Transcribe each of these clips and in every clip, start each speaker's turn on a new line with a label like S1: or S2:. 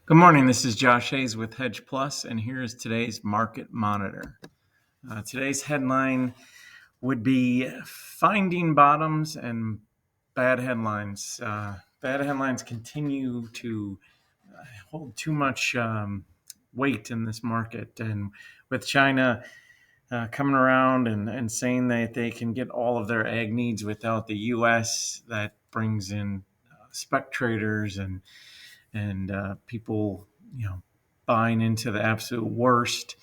S1: Good morning. This is Josh Hayes with Hedge Plus, and here is today's market monitor. Today's headline would be Finding Bottoms and Bad Headlines. Bad headlines continue to hold too much weight in this market, and with China coming around and saying that they can get all of their ag needs without the U.S., that brings in spec traders and people, buying into the absolute worst,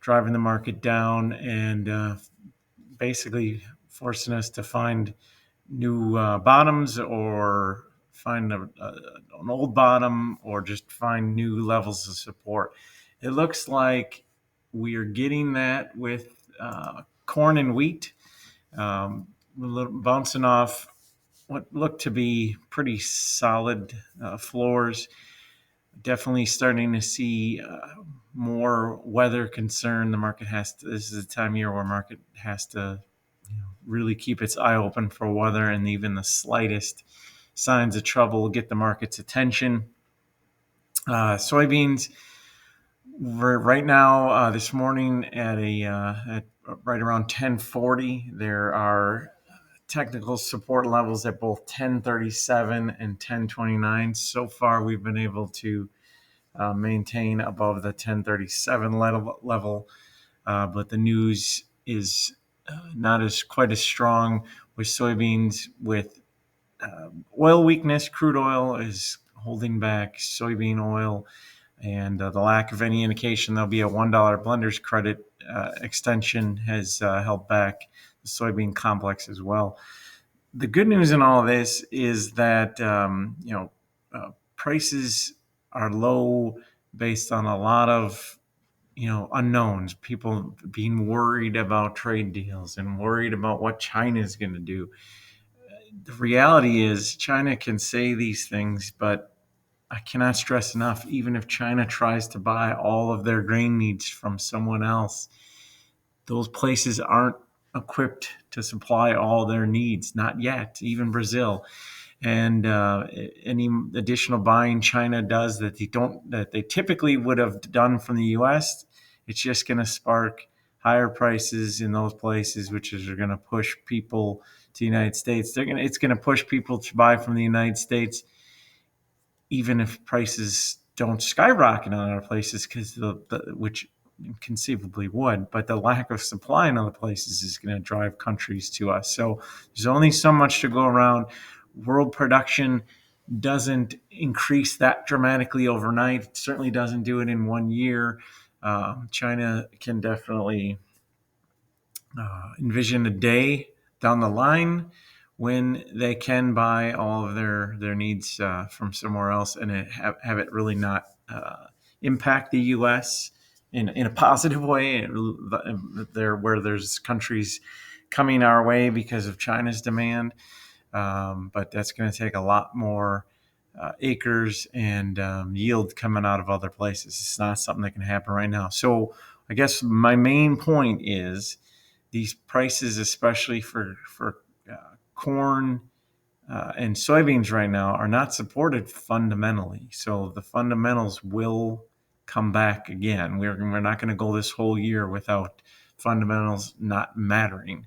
S1: driving the market down, and basically forcing us to find new bottoms or find an old bottom or just find new levels of support. It looks like we are getting that with corn and wheat, bouncing off what looked to be pretty solid floors. Definitely starting to see more weather concern. The market has to. This is the time of year where market has to really keep its eye open for weather, and even the slightest signs of trouble will get the market's attention. Soybeans, right now, this morning at right around 1040, there are technical support levels at both 1037 and 1029. So far, we've been able to maintain above the 1037 level, but the news is not as quite as strong with soybeans. With oil weakness, crude oil is holding back soybean oil, and the lack of any indication there'll be a $1 blender's credit extension has held back the soybean complex as well. The good news in all of this is that prices are low based on a lot of unknowns. People being worried about trade deals and worried about what China is going to do. The reality is China can say these things, but I cannot stress enough, even if China tries to buy all of their grain needs from someone else, those places aren't equipped to supply all their needs, not yet, even Brazil. And any additional buying China does that they typically would have done from the U.S., it's just going to spark higher prices in those places, which are going to push people to the United States. It's going to push people to buy from the United States, even if prices don't skyrocket in other places, because which conceivably would, but the lack of supply in other places is going to drive countries to us. So there's only so much to go around. World production doesn't increase that dramatically overnight. It certainly doesn't do it in 1 year. China can definitely envision a day down the line when they can buy all of their needs from somewhere else, and have it really not impact the U.S. in a positive way. Where there's countries coming our way because of China's demand, but that's going to take a lot more acres and yield coming out of other places. It's not something that can happen right now. So I guess my main point is these prices, especially for corn and soybeans right now, are not supported fundamentally. So the fundamentals will come back again. We're not going to go this whole year without fundamentals not mattering.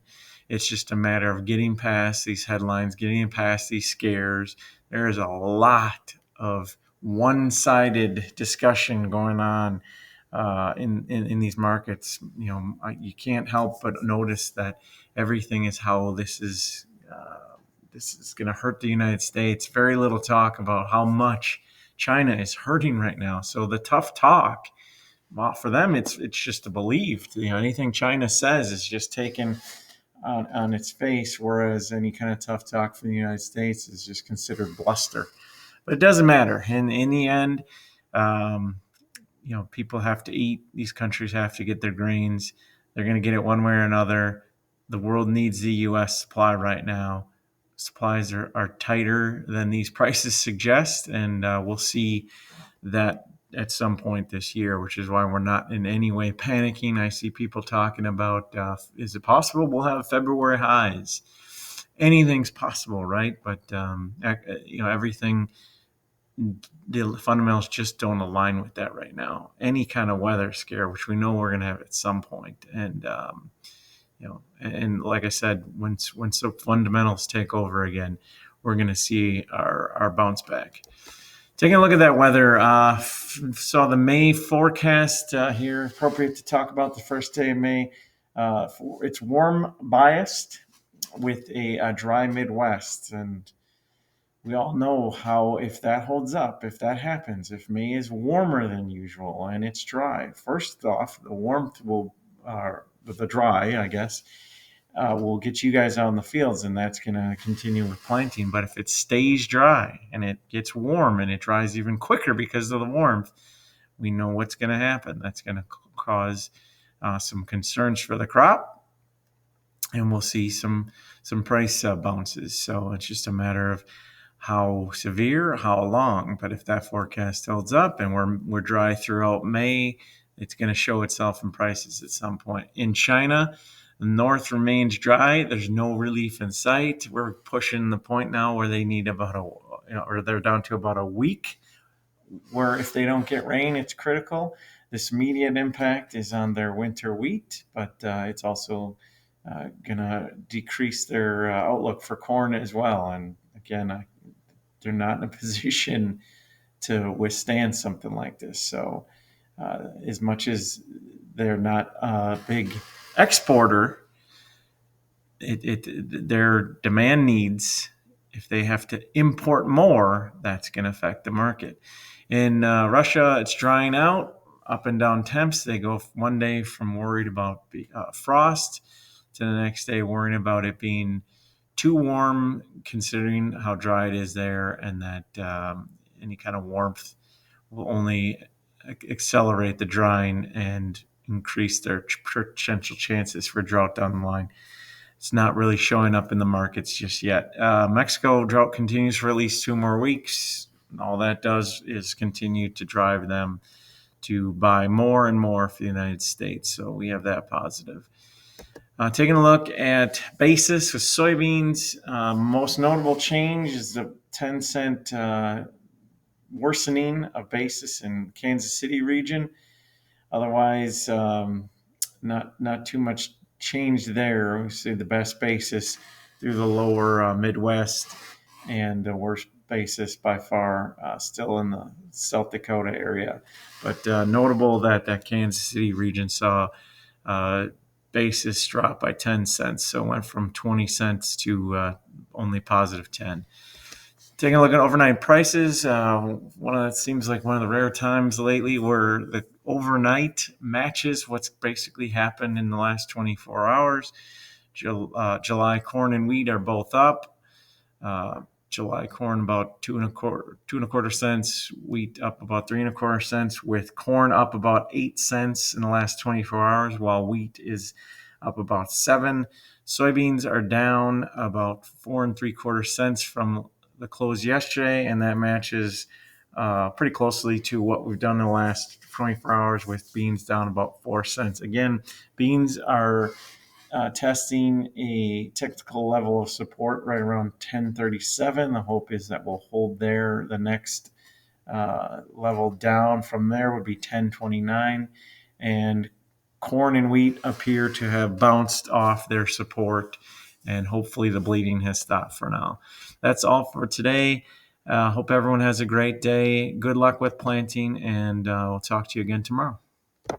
S1: It's just a matter of getting past these headlines, getting past these scares. There is a lot of one-sided discussion going on in these markets. You can't help but notice that everything is how this is going to hurt the United States. Very little talk about how much China is hurting right now. So the tough talk, well, for them, it's just to believe. Anything China says is just taken on its face, whereas any kind of tough talk from the United States is just considered bluster. But it doesn't matter. In the end, people have to eat. These countries have to get their grains. They're going to get it one way or another. The world needs the U.S. supply right now. Supplies are tighter than these prices suggest, and we'll see that at some point this year, which is why we're not in any way panicking. I see people talking about, is it possible we'll have February highs? Anything's possible, right? But everything the fundamentals just don't align with that right now. Any kind of weather scare, which we know we're going to have at some point, and and like I said, once the fundamentals take over again, we're going to see our bounce back. Taking a look at that weather, saw the May forecast here. Appropriate to talk about the first day of May. It's warm biased with a dry Midwest, and we all know how, if that holds up, if that happens, if May is warmer than usual and it's dry, first off, the warmth will, the dry, I guess, will get you guys out in the fields, and that's going to continue with planting. But if it stays dry and it gets warm and it dries even quicker because of the warmth, we know what's going to happen. That's going to cause some concerns for the crop, and we'll see some price bounces. So it's just a matter of how severe, how long. But if that forecast holds up and we're dry throughout May, it's going to show itself in prices at some point. In China, the north remains dry. There's no relief in sight. We're pushing the point now where they need about or they're down to about a week, where if they don't get rain, it's critical. This immediate impact is on their winter wheat, but it's also going to decrease their outlook for corn as well. And again, they're not in a position to withstand something like this. So as much as they're not a big exporter, their demand needs, if they have to import more, that's going to affect the market. In Russia, it's drying out, up and down temps. They go one day from worried about frost to the next day worrying about it being too warm, considering how dry it is there, and that any kind of warmth will only accelerate the drying and increase their potential chances for drought down the line. It's not really showing up in the markets just yet. Mexico drought continues for at least 2 more weeks. All that does is continue to drive them to buy more and more for the United States. So we have that positive. Taking a look at basis with soybeans, most notable change is the 10-cent worsening of basis in Kansas City region. Otherwise, not too much change there. We see the best basis through the lower Midwest, and the worst basis by far still in the South Dakota area. But notable that Kansas City region saw basis drop by 10 cents. So it went from 20 cents to only positive 10. Taking a look at overnight prices, it seems like one of the rare times lately where the overnight matches what's basically happened in the last 24 hours. July corn and wheat are both up. July corn about 2.25 cents, wheat up about 3.25 cents, with corn up about 8 cents in the last 24 hours, while wheat is up about 7. Soybeans are down about 4.75 cents from the close yesterday, and that matches pretty closely to what we've done in the last 24 hours, with beans down about 4 cents. Again, beans are testing a technical level of support right around 1037. The hope is that we'll hold there. The next level down from there would be 1029, and corn and wheat appear to have bounced off their support, and hopefully the bleeding has stopped for now. That's all for today. Hope everyone has a great day. Good luck with planting, and we'll talk to you again tomorrow.